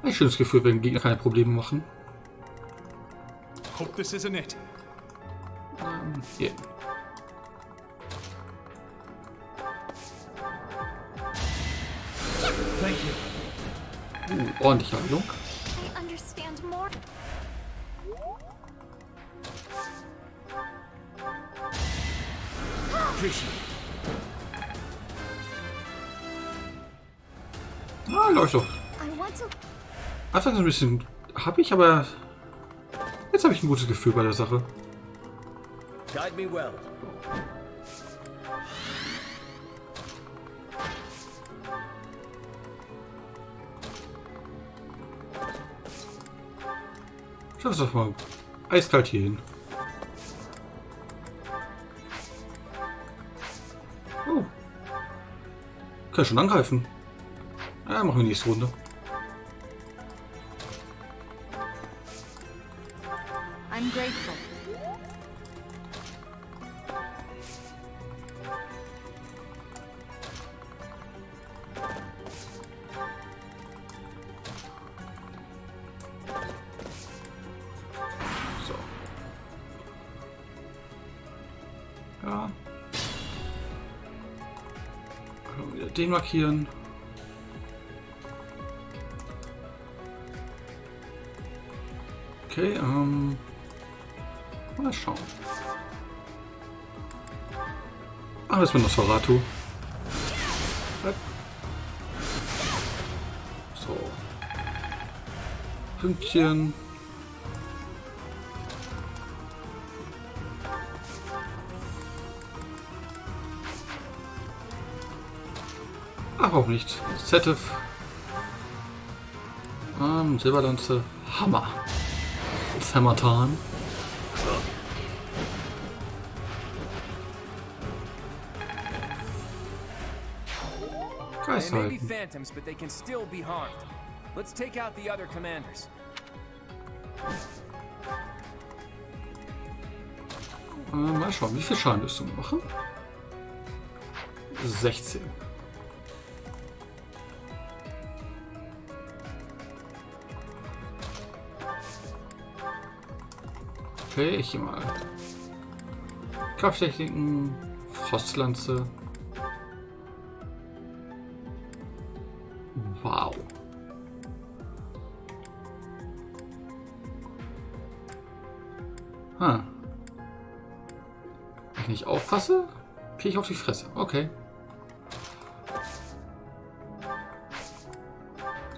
Ein schönes Gefühl, wenn Gegner keine Probleme machen. Hope this isn't it. Hier. Thank you. Ordentliche Heilung. I understand more. Appreciate it. Ah, läuft doch. I want to. Einfach so ein bisschen habe ich, aber jetzt habe ich ein gutes Gefühl bei der Sache. Guide me well. Schaff es doch mal eiskalt hier hin. Oh. Kann schon angreifen. Ja, machen wir die nächste Runde. I'm grateful. So. Ja. Wieder den markieren. Okay, mal schauen. Ah, das ist Nosferatu. So. Pünktchen. Ach, auch nicht. Zetif. Silberlanze. Hammer. Cimtana. They may be phantoms, but they can still be harmed. Let's take out the other commanders. Mal schauen, wie viel Schaden wirst du machen? 16. Okay, ich gehe mal. Krafttechniken, Frostlanze. Wow. Wenn ich nicht aufpasse, kriege ich auf die Fresse. Okay.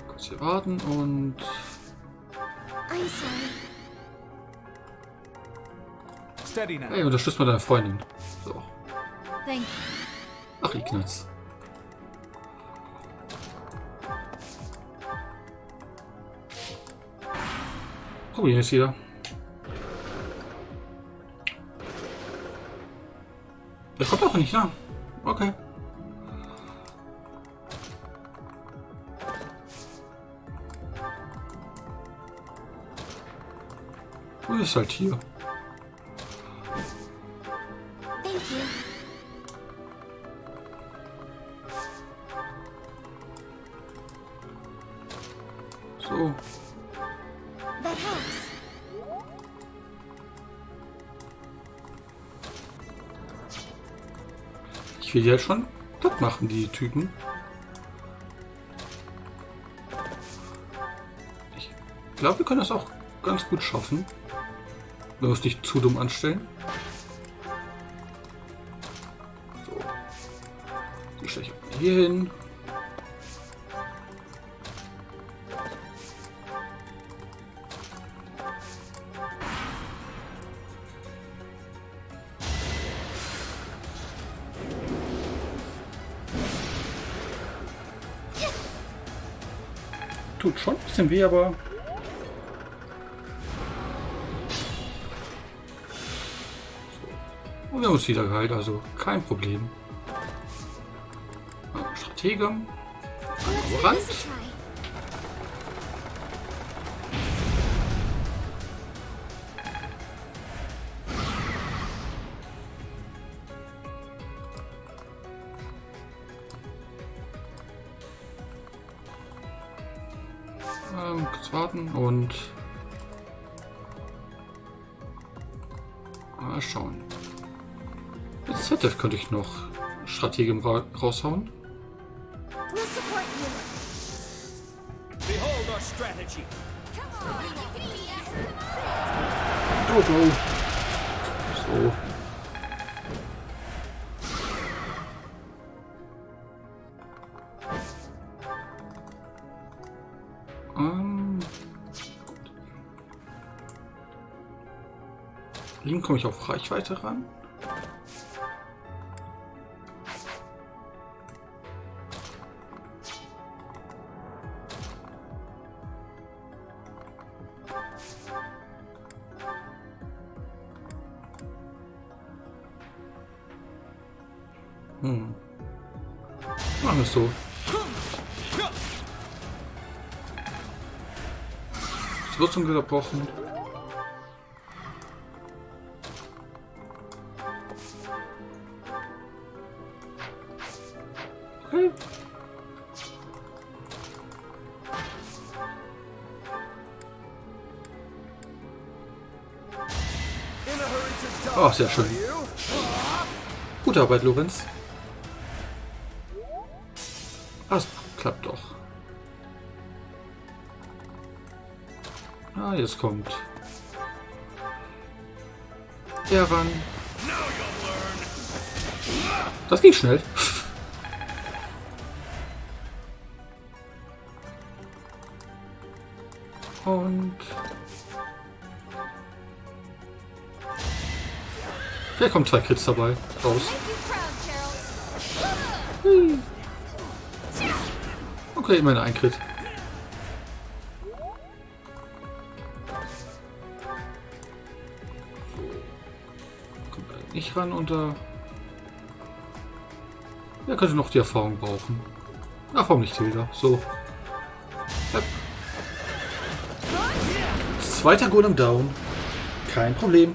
Kurz hier warten und... I'm sorry. Steady now. Hey, unterstützt mal deine Freundin. So. Thank you. Ach, Ignaz. Probieren wir es wieder. Der kommt auch nicht nah. Okay. Und ist halt hier. Thank you. So. That helps. Ich will die halt schon platt machen, die Typen. Ich glaube, wir können das auch ganz gut schaffen. Wenn wir uns nicht zu dumm anstellen. So. Die stelle ich hier hin. Tut schon ein bisschen weh, aber... So. Und wir haben uns wieder geheilt, also kein Problem. Stratege. Laborant. Kurz warten und mal schauen. Jetzt ZF könnte ich noch Strategen raushauen. We'll support you. Behold our strategy. Go, go. So. Wie komme ich auf Reichweite ran? Machen wir es so. Die Rüstung gebrochen. Okay. Oh, sehr schön. Gute Arbeit, Lorenz. Das klappt doch. Ah, jetzt kommt er ran. Das ging schnell. Und vielleicht kommen 2 Crits dabei raus. Okay, immerhin ein Crit. Kommt nicht ran unter. Er könnte noch die Erfahrung brauchen. Ach, warum nicht wieder? So. Yep. Zweiter Golem down. Kein Problem.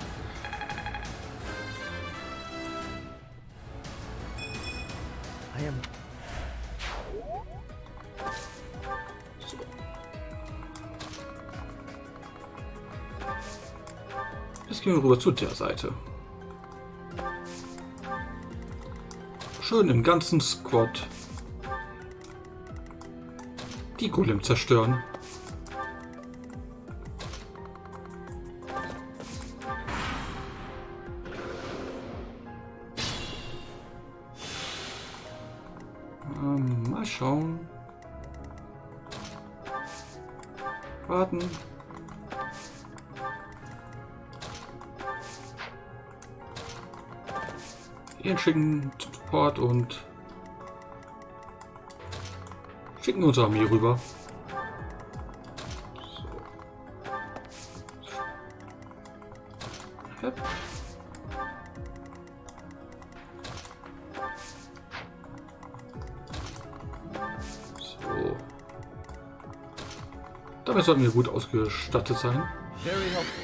Jetzt gehen wir rüber zu der Seite. Schön im ganzen Squad die Golem zerstören. Mal schauen. Warten. Ihn schicken zum Support und schicken unsere Armee rüber. So. Yep. So. Damit sollten wir gut ausgestattet sein. Very helpful.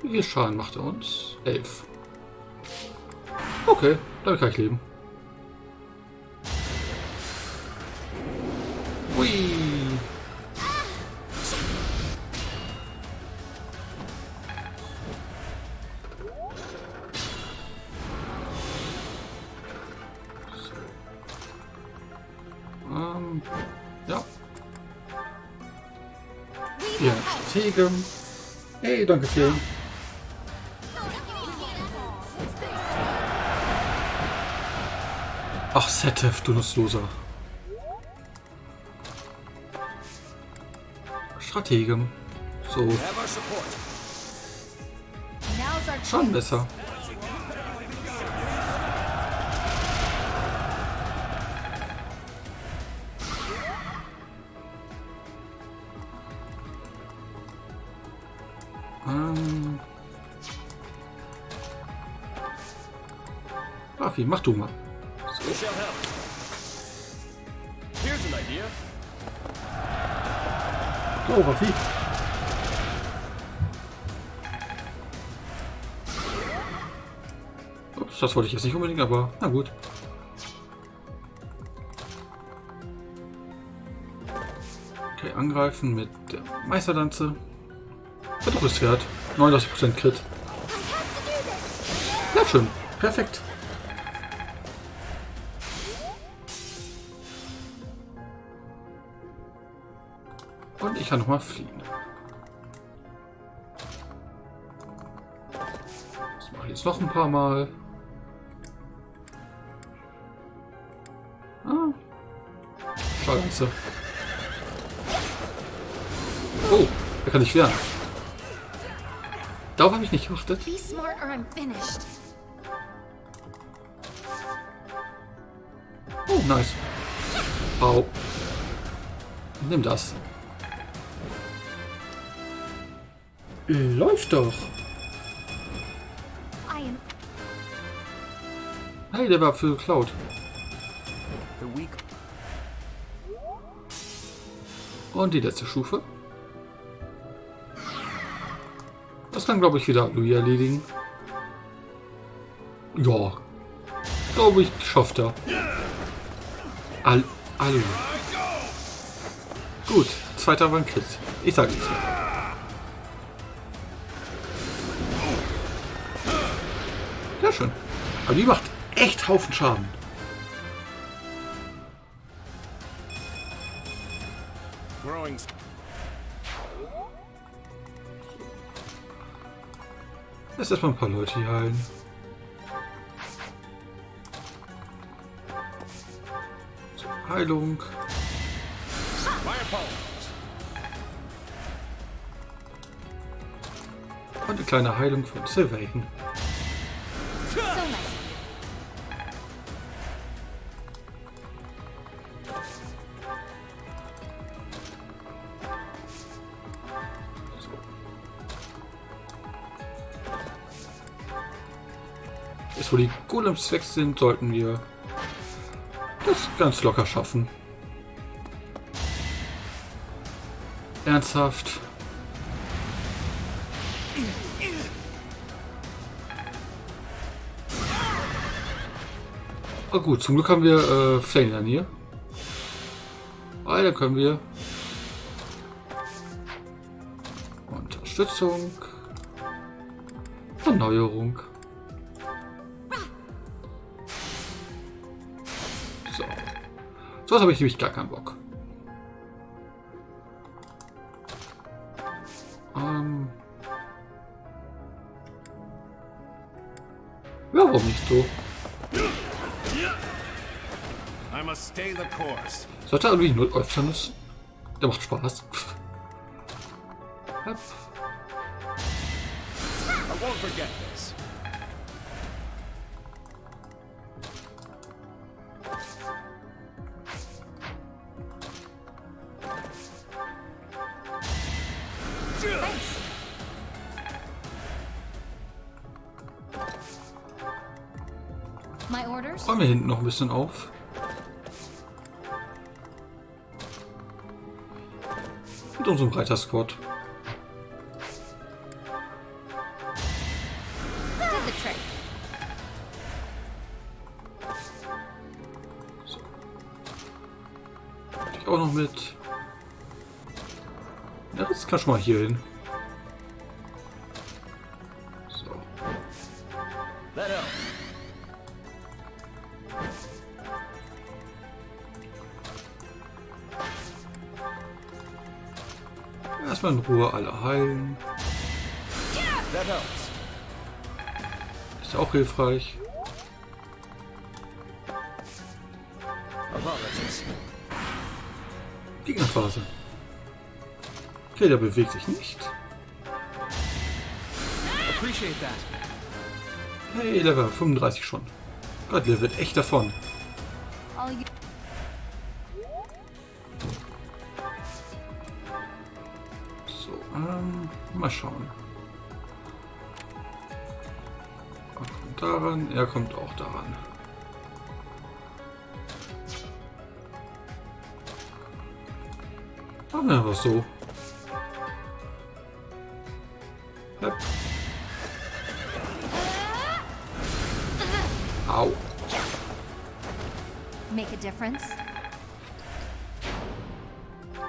Wie viel Schaden macht er uns? 11. Okay, damit kann ich leben. Hui. Ja. Ja, Strategen. Hey, danke viel. Ach, ZF, du Nutzloser. Strategen. So. Schon besser. Rafi, mach du mal. So. Go, Rafi. Ups, das wollte ich jetzt nicht unbedingt, aber na gut. Okay, angreifen mit der Meisterlanze. Verdrucktes 39% Crit. Ja, schön. Perfekt. Und ich kann nochmal fliehen. Das mache ich jetzt noch ein paar Mal. Ah. Scheiße. Oh, er kann nicht wehren. Darauf habe ich nicht geachtet. Be smart or I'm finished. Oh, nice. Au. Nimm das. Läuft doch. I am Hey, der war für geklaut. The weak. Und die letzte Stufe. Das kann, glaube ich, wieder Louis erledigen. Ja. Glaube ich, schafft er. Hallo. Gut, zweiter war ein Crit. Ich sage nichts mehr. Ja, schön. Aber die macht echt Haufen Schaden. Growing. Lass erstmal ein paar Leute hier heilen. So, Heilung. Und eine kleine Heilung von Sylvain. so nice. Jetzt, wo die Golems weg sind, sollten wir das ganz locker schaffen. Ernsthaft. Oh gut, zum Glück haben wir Flame dann hier. Weil dann können wir Unterstützung, Erneuerung. So. So was habe ich nämlich gar keinen Bock. Ja, warum nicht so? I must stay the course. Sollte irgendwie 0 öfter nutzen. Der macht Spaß. Hopp. I won't forget this. My orders? Räumen wir hinten noch ein bisschen auf. Mit unserem Reiter-Squad. Did the trick. So. Ich auch noch mit. Ja, das kann schon mal hier hin. So. That helps. Erstmal in Ruhe alle heilen. That helps. Ist auch hilfreich. Apologies. Gegnerphase. Okay, der bewegt sich nicht. Appreciate that. Hey, Level 35 schon. Gott, der wird echt davon. All you So, mal schauen. Er kommt daran, er kommt auch daran. Machen wir einfach so. Hopp. Au. Make a difference?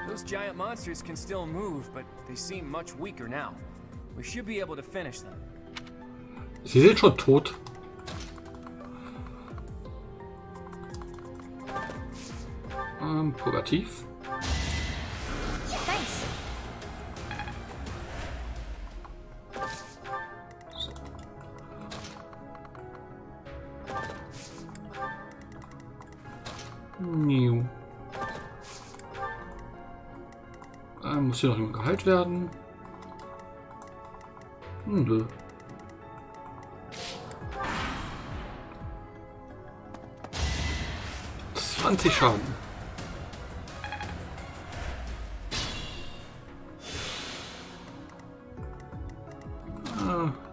Those giant monsters can still move, but they seem much weaker now. We should be able to finish them. Sie sind schon tot. Purgativ. Thanks. New. Muss hier noch jemand geheilt werden? Nö. 20 Schaden.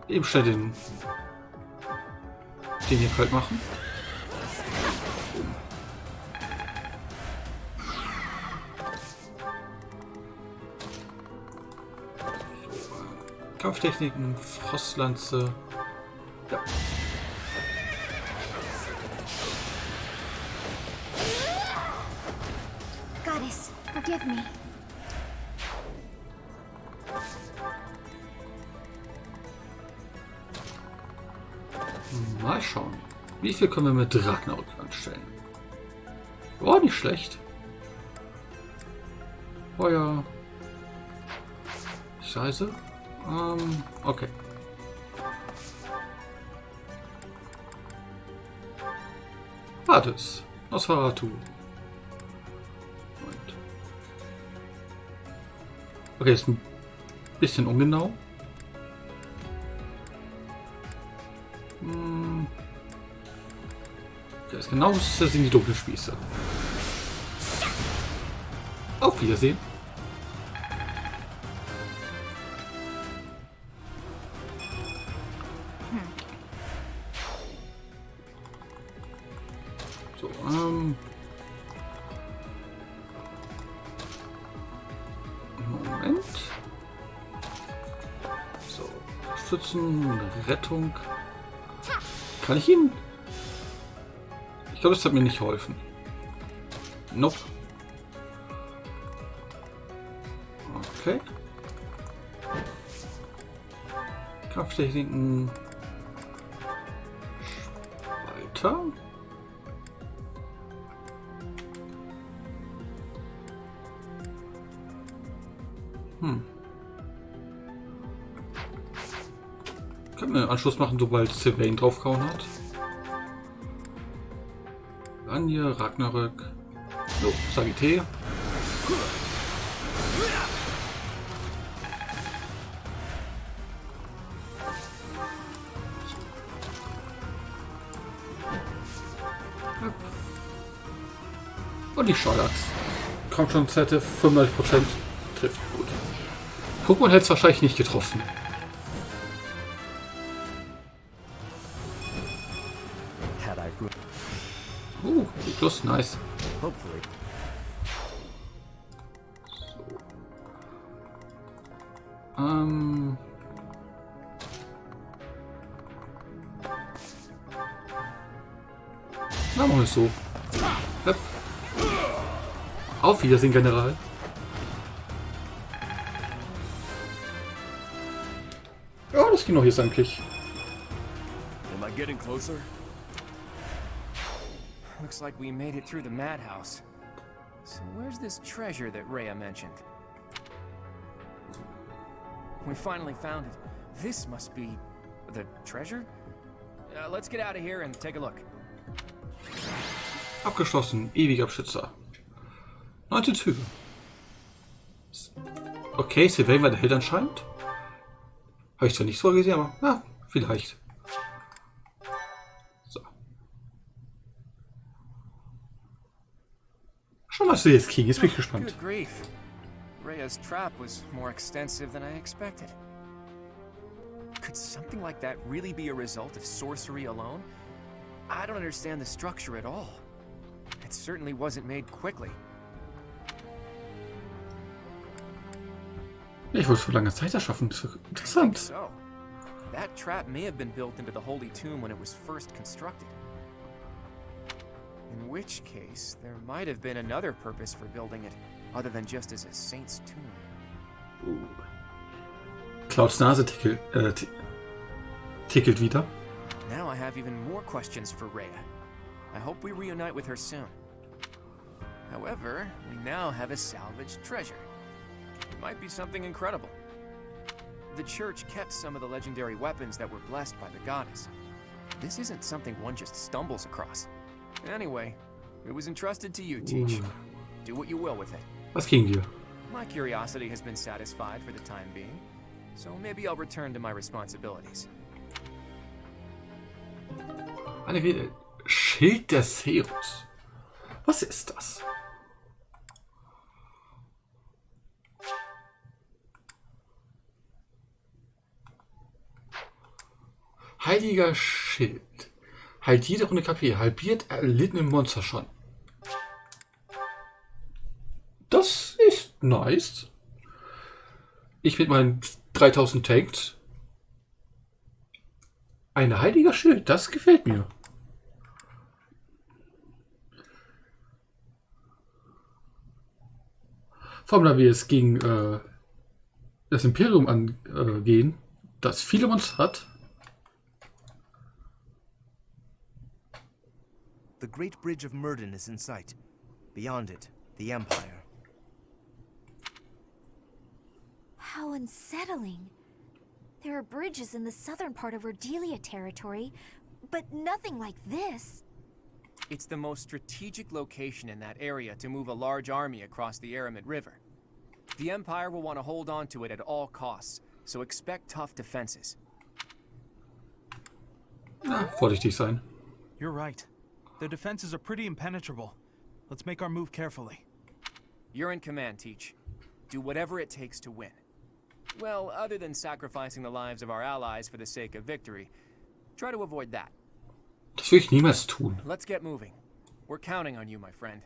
Eben schnell den hier kalt machen. Kampftechniken, Frostlanze. Ja. Goddess, forgive me. Mal schauen. Wie viel können wir mit Ragnarök anstellen? Oh, nicht schlecht. Feuer. Scheiße. Okay. Wartes. Nosferatu. Okay, ist ein bisschen ungenau. Okay, ist genau, das sind die dunklen Spieße. Auf Wiedersehen. So, Moment. So, Schützen, Rettung. Kann ich ihn? Ich glaube, das hat mir nicht geholfen. Nope. Okay. Kampftechniken. Weiter. Können wir einen Anschluss machen, sobald Sylvain draufgehauen hat. Anje, Ragnarök. So, Sagité. Und die Sonntags. Kommt schon Zette, 95% trifft gut. Pokémon hätte es wahrscheinlich nicht getroffen. Plus, nice. Hopefully. So. Na, machen wir es so. Hopp. Auf Wiedersehen, General. Ja, das ging noch jetzt eigentlich. Am I getting closer? Looks like we made it through the madhouse. So where's this treasure that Rhea mentioned? We finally found it. This must be the treasure? Let's get out of here and take a look. Abgeschlossen. Ewiger Beschützer. 19 Züge. Okay, Sylvain war der Held anscheinend. Habe ich zwar nicht so gesehen, aber ja, vielleicht. So. Schon was du jetzt kriegen, jetzt bin ich gespannt. Good grief. Rhea's trap was more extensive than I expected. Could something like that really be a result of sorcery alone? I don't understand the structure at all. It certainly wasn't made quickly. Ich wollte vor langer Zeit erschaffen. Das ist interessant. So, that trap may have been built into the Holy Tomb when it was first constructed. In which case, there might have been another purpose for building it, other than just as a saint's tomb. Clouds Nase tickelt wieder. Now I have even more questions for Rhea. I hope we reunite with her soon. However, we now have a salvaged treasure. It might be something incredible. The church kept some of the legendary weapons that were blessed by the goddess. This isn't something one just stumbles across. Anyway, it was entrusted to you, Teach. Do what you will with it. Was ging dir? My curiosity has been satisfied for the time being, so maybe I'll return to my responsibilities. Eine Rede. Schild des Heros. Was ist das? Heiliger Schild. Heilt jede Runde KP. Halbiert erlittene Monster schon. Das ist nice. Ich mit meinen 3000 Tanks. Ein heiliger Schild. Das gefällt mir. Vor allem, da wir jetzt gegen das Imperium angehen, das viele Monster hat. The Great Bridge of Murden is in sight. Beyond it, the Empire. How unsettling. There are bridges in the southern part of Ordelia territory, but nothing like this. It's the most strategic location in that area to move a large army across the Aramid River. The Empire will want to hold on to it at all costs, so expect tough defenses. Na, vorsichtig sein. You're right. The defenses are pretty impenetrable. Let's make our move carefully. You're in command, Teach. Do whatever it takes to win. Well, other than sacrificing the lives of our allies for the sake of victory, try to avoid that. Das will ich niemals tun. Let's get moving. We're counting on you, my friend.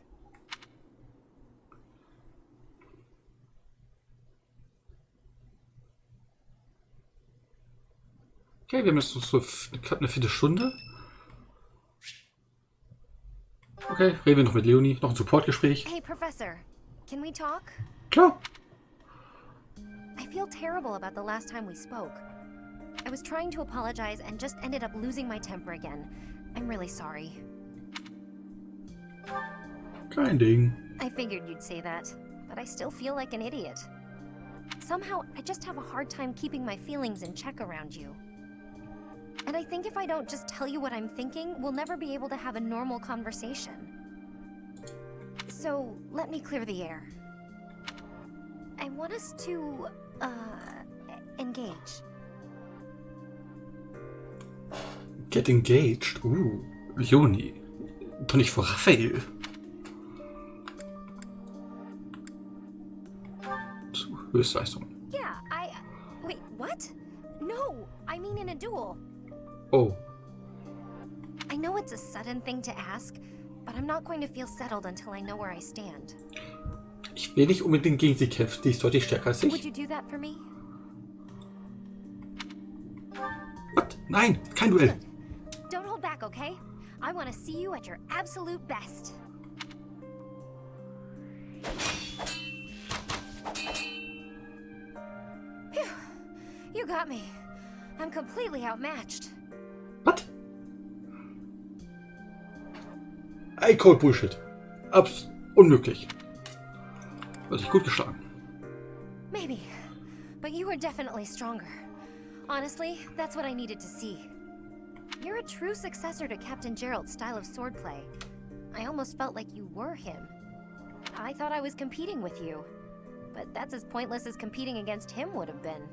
Okay, wir haben jetzt noch so knapp eine Viertelstunde. Okay, reden wir noch mit Leonie. Noch ein Supportgespräch. Hey, Professor. Can we talk? Klar. I feel terrible about the last time we spoke. I was trying to apologize and just ended up losing my temper again. I'm really sorry. Kein Ding. I figured you'd say that, but I still feel like an idiot. Somehow, I just have a hard time keeping my feelings in check around you. And I think if I don't just tell you what I'm thinking, we'll never be able to have a normal conversation. So, let me clear the air. I want us to, engage. Get engaged. Leonie. Doch nicht vor Raphael. Zu Höchstleistung. Yeah, wait, what? No, I mean in a duel. Oh. I know it's a sudden thing to ask, but I'm not going to feel settled until I know where I stand. Ich will nicht unbedingt gegen sie kämpfen. Die ist deutlich stärker als Would ich. you do that for me? Was? Nein, kein Duell. Good. Don't hold back, okay? I want to see you at your absolute best. Phew. You got me. I'm completely outmatched. Was? I call Bullshit. Unmöglich. Wird sich gut geschlagen. Maybe, but you were definitely stronger. Honestly, that's what I needed to see. You're a true successor to Captain Gerald's style of swordplay. I almost felt like you were him. I thought I was competing with you, but that's as pointless as competing against him would have been.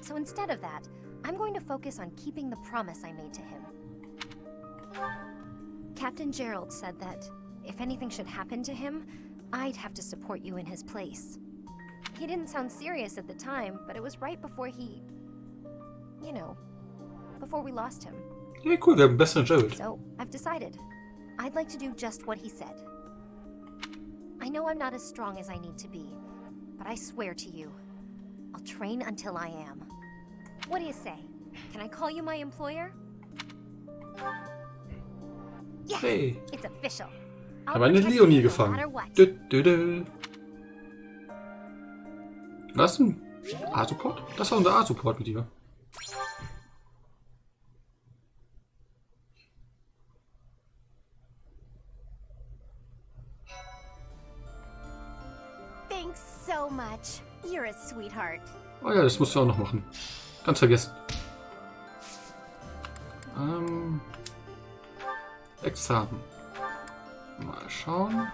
So instead of that, I'm going to focus on keeping the promise I made to him. Captain Gerald said that if anything should happen to him, I'd have to support you in his place. He didn't sound serious at the time, but it was right before he... you know, before we lost him. Ja, cool, wir haben einen besseren Gerald. So, I've decided. I'd like to do just what he said. I know I'm not as strong as I need to be, but I swear to you, I'll train until I am. What do you say? Can I call you my employer? Yes! Hey. It's official. Aber eine Leonie gefangen. Was denn? A-Support? Das war unser A-Support mit dir. Thanks so much. You're a sweetheart. Oh ja, das musst du auch noch machen. Ganz vergessen. Examen. Mal schauen.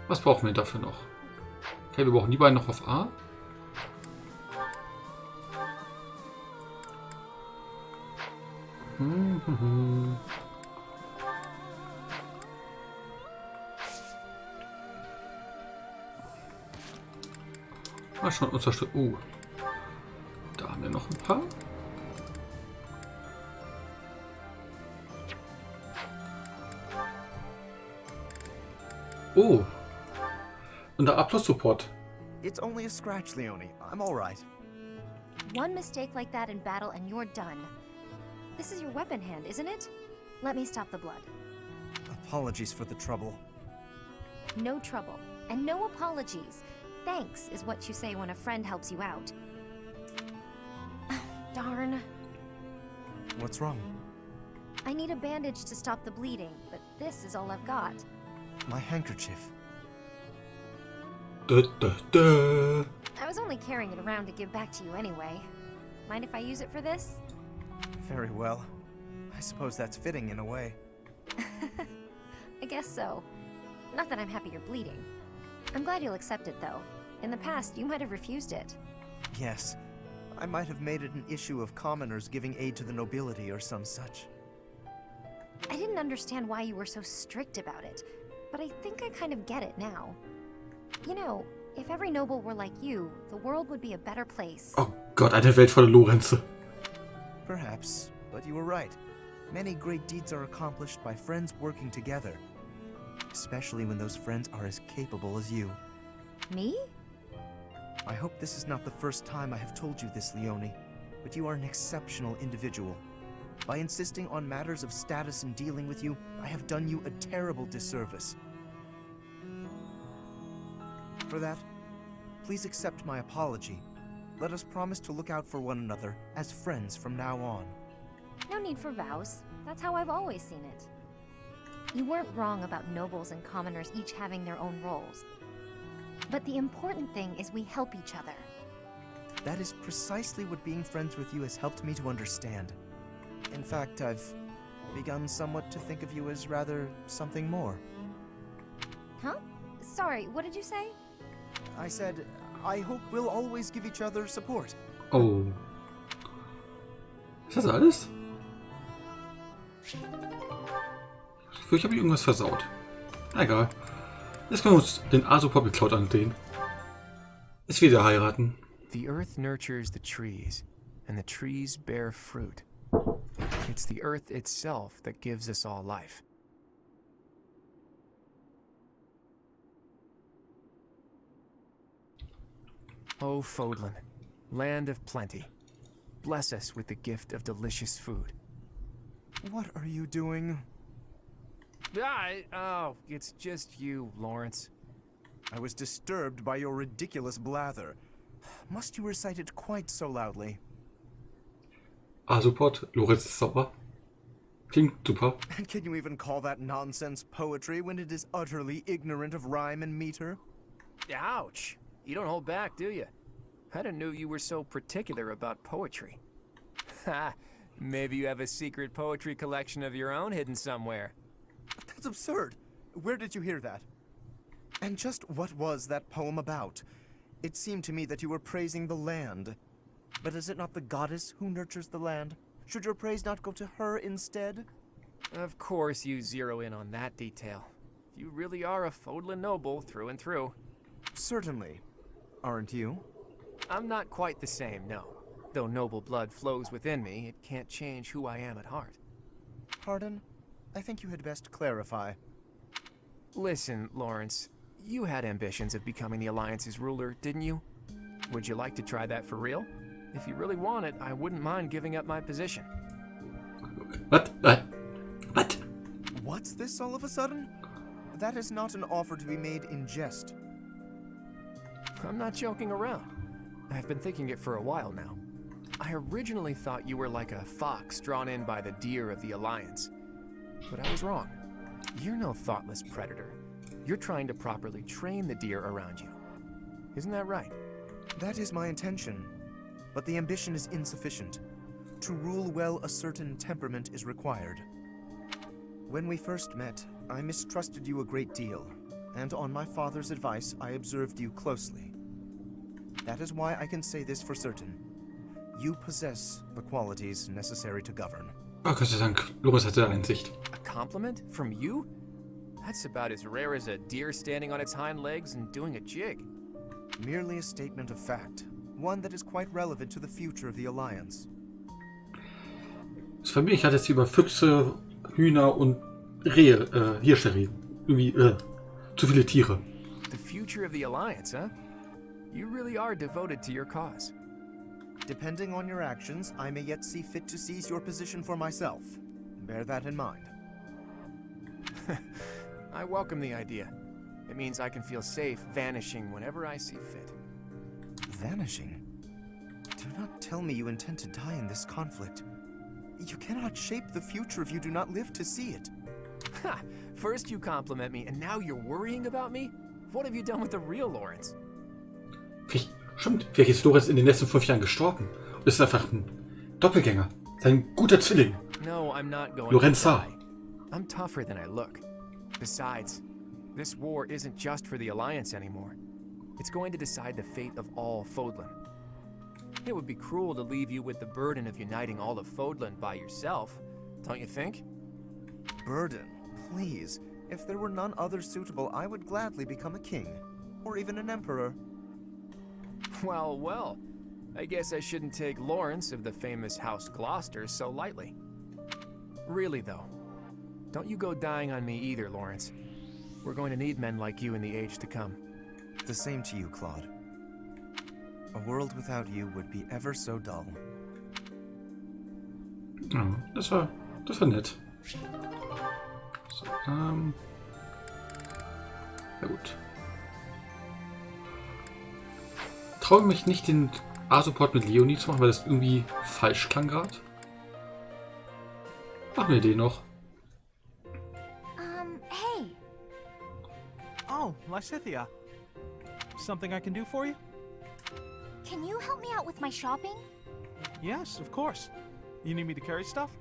Was brauchen wir dafür noch? Okay, wir brauchen die beiden noch auf A. Mal schon unterstützen. Da haben wir noch ein paar. Oh. Und der A+-Support. It's only a scratch, Leonie. I'm all right. One mistake like that in battle and you're done. This is your weapon hand, isn't it? Let me stop the blood. Apologies for the trouble. No trouble, and no apologies. Thanks is what you say when a friend helps you out. Darn. What's wrong? I need a bandage to stop the bleeding, but this is all I've got. My handkerchief. I was only carrying it around to give back to you anyway. Mind if I use it for this? Very well. I suppose that's fitting in a way. I guess so. Not that I'm happy you're bleeding. I'm glad you'll accept it, though. In the past, you might have refused it. Yes. I might have made it an issue of commoners giving aid to the nobility or some such. I didn't understand why you were so strict about it, but I think I kind of get it now. You know, if every noble were like you, the world would be a better place. Oh Gott, eine Welt voller Lorenze. Perhaps, but you were right. Many great deeds are accomplished by friends working together. Especially when those friends are as capable as you. Me? I hope this is not the first time I have told you this, Leonie, but you are an exceptional individual. By insisting on matters of status in dealing with you, I have done you a terrible disservice. For that, please accept my apology. Let us promise to look out for one another as friends from now on. No need for vows. That's how I've always seen it. You weren't wrong about nobles and commoners each having their own roles. But the important thing is we help each other. That is precisely what being friends with you has helped me to understand. In fact, I've begun somewhat to think of you as rather something more. Huh? Sorry, what did you say? I said, I hope we'll always give each other support. Oh. Ist das alles? Ich habe irgendwas versaut. Na egal. Jetzt können wir uns den A-Support geklaut ansehen. Ist wieder heiraten. The earth nurtures the trees, and the trees bear fruit. It's the earth itself that gives us all life. O Fodlan, land of plenty, bless us with the gift of delicious food. What are you doing? Oh, it's just you, Lawrence. I was disturbed by your ridiculous blather. Must you recite it quite so loudly? A-Support, Lorenz ist sauer. Klingt super. And can you even call that nonsense poetry when it is utterly ignorant of rhyme and meter? Ouch! You don't hold back, do you? I didn't know you were so particular about poetry. Ha! Maybe you have a secret poetry collection of your own hidden somewhere. That's absurd. Where did you hear that? And just what was that poem about? It seemed to me that you were praising the land. But is it not the goddess who nurtures the land? Should your praise not go to her instead? Of course you zero in on that detail. You really are a Fodlan noble through and through. Certainly. Aren't you? I'm not quite the same, no. Though noble blood flows within me, it can't change who I am at heart. Pardon? I think you had best clarify. Listen, Lawrence, you had ambitions of becoming the Alliance's ruler, didn't you? Would you like to try that for real? If you really want it, I wouldn't mind giving up my position. What? What? What's this all of a sudden? That is not an offer to be made in jest. I'm not joking around. I've been thinking it for a while now. I originally thought you were like a fox drawn in by the deer of the Alliance. But I was wrong. You're no thoughtless predator. You're trying to properly train the deer around you. Isn't that right? That is my intention. But the ambition is insufficient. To rule well, a certain temperament is required. When we first met, I mistrusted you a great deal, and on my father's advice, I observed you closely. That is why I can say this for certain. You possess the qualities necessary to govern. Oh, Gott sei Dank. Loris hatte Einsicht. A compliment from you? That's about as rare as a deer standing on its hind legs and doing a jig. Merely a statement of fact. One that is quite relevant to the future of the Alliance. Das Familie hat jetzt über Füchse, Hühner und Rehe, Hirsche reden. Irgendwie, zu viele Tiere. The future of the Alliance, huh? You really are devoted to your cause. Depending on your actions, I may yet see fit to seize your position for myself. Bear that in mind. I welcome the idea. It means I can feel safe vanishing whenever I see fit. Vanishing? Do not tell me you intend to die in this conflict. You cannot shape the future if you do not live to see it. Ha! First you compliment me, and now you're worrying about me? What have you done with the real Lawrence? Vielleicht ist Loris in den letzten 5 Jahren gestorben. Und ist einfach ein Doppelgänger. Sein guter Zwilling. No, I'm not going Lorenza. to die. I'm tougher than I look. Besides, this war isn't just for the Alliance anymore. It's going to decide the fate of all Fodlan. It would be cruel to leave you with the burden of uniting all of Fodlan by yourself, don't you think? Burden? Please. If there were none other suitable, I would gladly become a king. Or even an emperor. Well, well. I guess I shouldn't take Lawrence of the famous House Gloucester so lightly. Really, though. Don't you go dying on me either, Lawrence. We're going to need men like you in the age to come. The same to you, Claude. A world without you would be ever so dull. Ja, das war nett. So, na gut. Traue mich nicht, den A-Support mit Leonie zu machen, weil das irgendwie falsch klang gerade. Machen wir den noch. Hey. Oh, Lysithia. Something I can do for you? Can you help me out with my shopping? Yes, of course. You need me to carry stuff?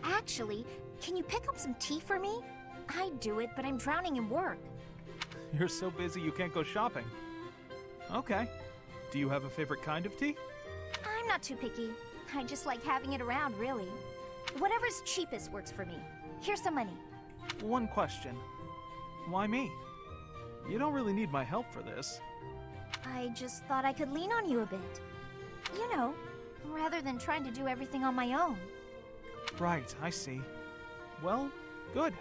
Actually, can you pick up some tea for me? I'd do it, but I'm drowning in work. You're so busy you can't go shopping. Okay. Do you have a favorite kind of tea? I'm not too picky. I just like having it around, really. Whatever's cheapest works for me. Here's some money. One question. Why me? You don't really need my help for this. I just thought I could lean on you a bit. You know, rather than trying to do everything on my own. Right, I see. Well, good.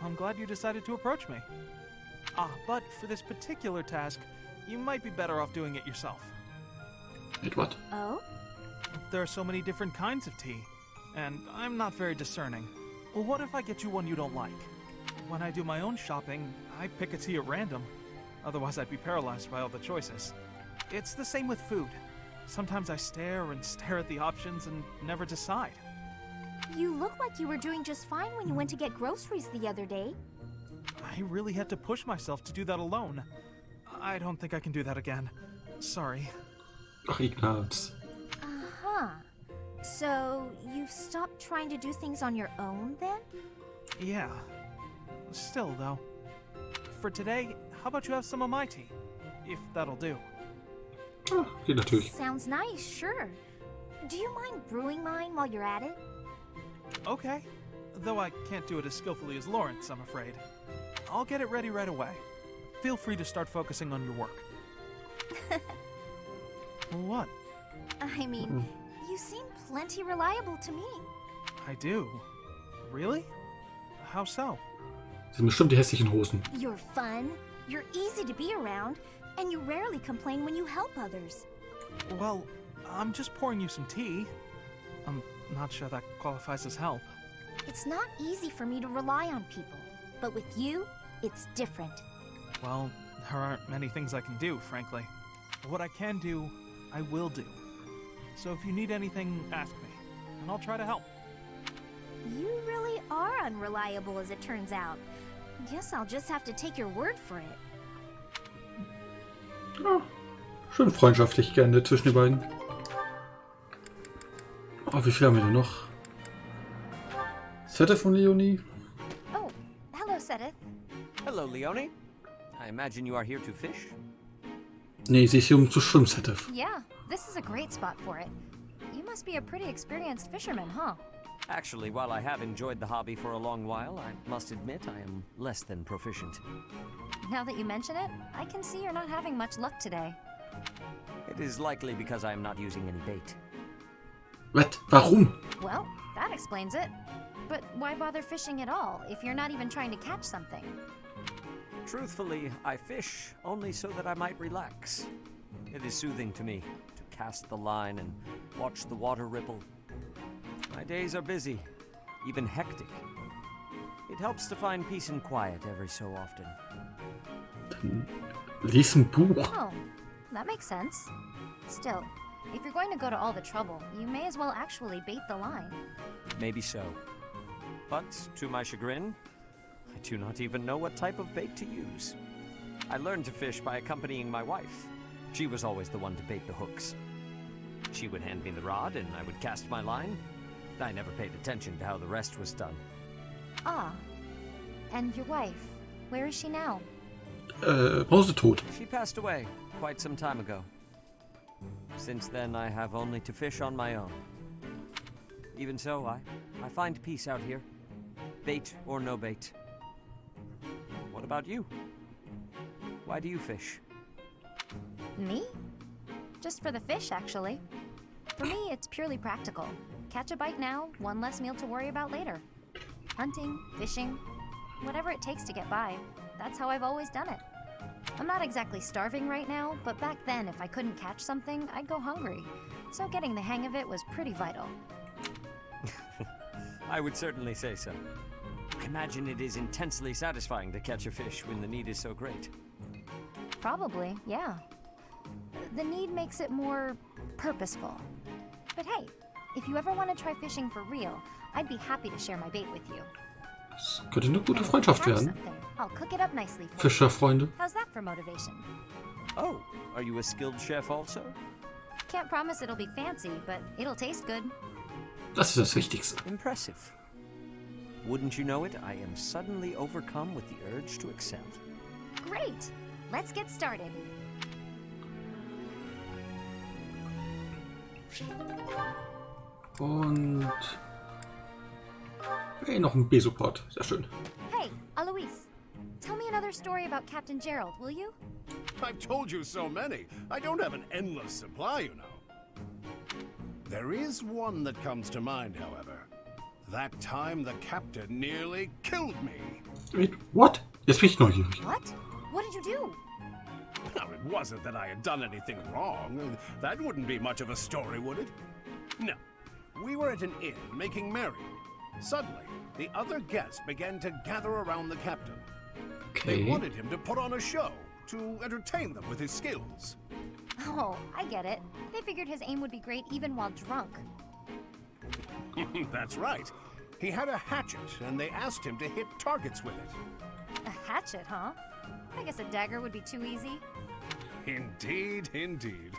I'm glad you decided to approach me. But for this particular task, you might be better off doing it yourself. Wait, what? Oh? There are so many different kinds of tea, and I'm not very discerning. Well, what if I get you one you don't like? When I do my own shopping, I pick a tea at random. Otherwise, I'd be paralyzed by all the choices. It's the same with food. Sometimes I stare and stare at the options and never decide. You look like you were doing just fine when you went to get groceries the other day. I really had to push myself to do that alone. I don't think I can do that again. Sorry. Ach, Ignaz. Uh-huh. So, you've stopped trying to do things on your own, then? Yeah. Still, though. For today, how about you have some of my tea? If that'll do. Ah, geht natürlich. Sounds nice, sure. Do you mind brewing mine while you're at it? Okay. Though I can't do it as skillfully as Lawrence, I'm afraid. I'll get it ready right away. Feel free to start focusing on your work. What? I mean, you seem plenty reliable to me. I do. Really? How so? Das sind bestimmt die hässlichen Hosen. You're fun, you're easy to be around, and you rarely complain when you help others. Well, I'm just pouring you some tea. I'm not sure that qualifies as help. It's not easy for me to rely on people, but with you, it's different. Well, there aren't many things I can do, frankly. What I can do, I will do. So if you need anything, ask me, and I'll try to help. You really are unreliable as it turns out. Guess I'll just have to take your word for it. Ja, schön freundschaftlich gerne zwischen den beiden. Oh, wie viel haben wir denn noch? Sette von Leonie. Oh, hello, Sedith. Hello, Leonie. I imagine you are here to fish? Nee, sie ist hier, um zu schwimmen, Sette. Yeah, this is a great spot for it. You must be a pretty experienced fisherman, huh? Actually, while I have enjoyed the hobby for a long while, I must admit I am less than proficient. Now that you mention it, I can see you're not having much luck today. It is likely because I am not using any bait. Was? Warum? Well, that explains it. But why bother fishing at all if you're not even trying to catch something? Truthfully, I fish only so that I might relax. It is soothing to me to cast the line and watch the water ripple. My days are busy, even hectic. It helps to find peace and quiet every so often. Lies ein Buch. Oh, that makes sense. Still, if you're going to go to all the trouble, you may as well actually bait the line. Maybe so. But, to my chagrin, I do not even know what type of bait to use. I learned to fish by accompanying my wife. She was always the one to bait the hooks. She would hand me the rod and I would cast my line. I never paid attention to how the rest was done. Ah, and your wife, where is she now? Mausetot. She passed away quite some time ago. Since then, I have only to fish on my own. Even so, I find peace out here. Bait or no bait. What about you? Why do you fish? Me? Just for the fish, actually. For me, it's purely practical. Catch a bite now, one less meal to worry about later. Hunting, fishing, whatever it takes to get by. That's how I've always done it. I'm not exactly starving right now, but back then, if I couldn't catch something, I'd go hungry. So getting the hang of it was pretty vital. I would certainly say so. I imagine it is intensely satisfying to catch a fish when the need is so great. Probably, yeah. The need makes it more purposeful. But hey, if you ever want to try fishing for real, I'd be happy to share my bait with you. Das könnte eine gute And if you Freundschaft catch werden. something, I'll cook it up nicely for you. Fischerfreunde. How's that for motivation? Oh, are you a skilled chef also? Can't promise it'll be fancy, but it'll taste good. Das ist das Wichtigste. Impressive. Wouldn't you know it, I am suddenly overcome with the urge to excel. Great! Let's get started. Und... Hey, noch ein B-Support. Sehr schön. Hey, Alois, tell me another story about Captain Gerald, will you? I've told you so many. I don't have an endless supply, you know. There is one that comes to mind, however. That time the captain nearly killed me. Wait, what? Jetzt bin ich neugierig. What? What did you do? Now, it wasn't that I had done anything wrong. That wouldn't be much of a story, would it? No. We were at an inn making merry. Suddenly, the other guests began to gather around the captain. They Okay. wanted him to put on a show to entertain them with his skills. Oh, I get it. They figured his aim would be great even while drunk. That's right. He had a hatchet, and they asked him to hit targets with it. A hatchet, huh? I guess a dagger would be too easy. Indeed, indeed.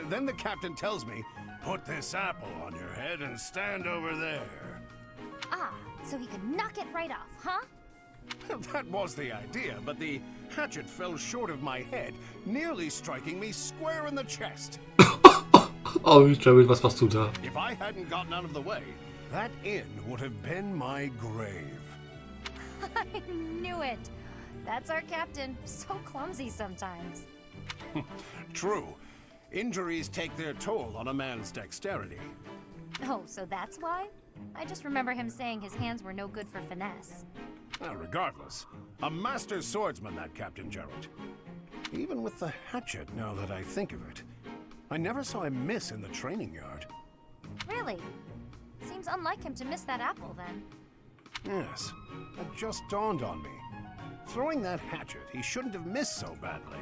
Then the captain tells me, put this apple on your head and stand over there. Ah, so he could knock it right off, huh? That was the idea, but the hatchet fell short of my head, nearly striking me square in the chest. Oh, Gerald, was machst du da? If I hadn't gotten out of the way, that inn would have been my grave. I knew it. That's our captain. So clumsy sometimes. True. Injuries take their toll on a man's dexterity. Oh, so that's why? I just remember him saying his hands were no good for finesse. Well, regardless, a master swordsman, that Captain Gerald. Even with the hatchet, now that I think of it. I never saw him miss in the training yard. Really? Seems unlike him to miss that apple, then. Yes, it just dawned on me. Throwing that hatchet, he shouldn't have missed so badly.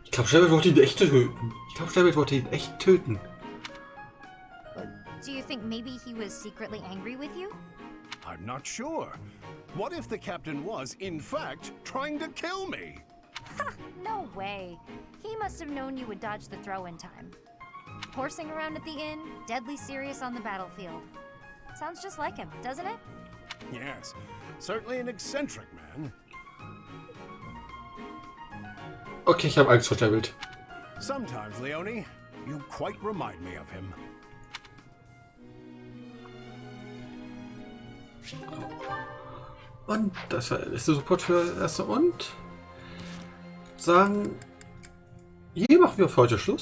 Ich glaube, Shelby wollte ihn echt töten. Do you think maybe he was secretly angry with you? I'm not sure. What if the captain was, in fact, trying to kill me? Ha! No way. He must have known you would dodge the throw in time. Horsing around at the inn, deadly serious on the battlefield. Sounds just like him, doesn't it? Yes, certainly an eccentric man. Okay, ich habe Angst vor David. Sometimes, Leonie, you quite remind me of him. Und das war der letzte Support für das erste und sagen, hier machen wir für heute Schluss.